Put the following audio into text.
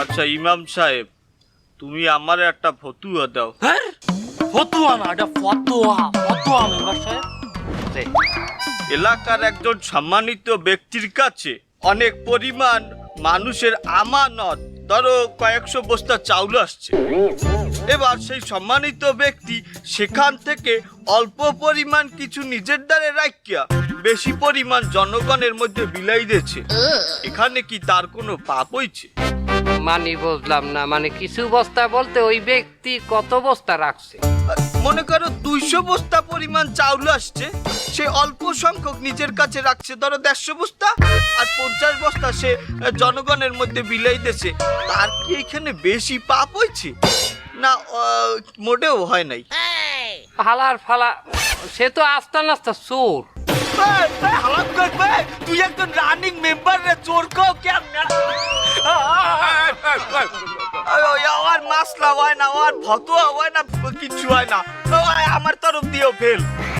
আচ্ছা ইমাম সাহেব, তুমি আমার একটা ফতুয়া দাও। হ্যাঁ, ফতুয়া না, এটা ফতোয়া। ফতোয়া মেম্বার সাহেব। এলাকার একজন সম্মানিত ব্যক্তির কাছে অনেক পরিমাণ মানুষের আমানত, ধরো কয়েকশো বস্তা চাউল আসছে। এবার সেই সম্মানিত ব্যক্তি সেখান থেকে অল্প পরিমাণ কিছু নিজের দ্বারে রাখিয়া বেশি পরিমাণ জনগণের মধ্যে বিলাই দিয়েছে। এখানে কি তার কোনো পাপ হইছে? মানে বুঝলাম না, মানে কিছু বস্তা বলতে ওই ব্যক্তি কত বস্তা রাখছে? মনে করো 200 বস্তা পরিমাণ চাউল আসছে, সে অল্প সংখ্যক নিজের কাছে রাখছে, ধরো 150 বস্তা, আর 50 বস্তা সে জনগণের মধ্যে বিলাই দিয়েছে। তার কি এখানে বেশি পাপ হয়েছে না? মোটেও হয় নাই। ফালার ফালা, সে তো আস্তা নাস্তা চোর। তুই একজন রানিং মেম্বার রে, চোর কও কেমন? আর মাসলা হয় না, আর ফতোয়া হয় না, কিছু হয় না। আমার তরফ দিয়েও ফেল।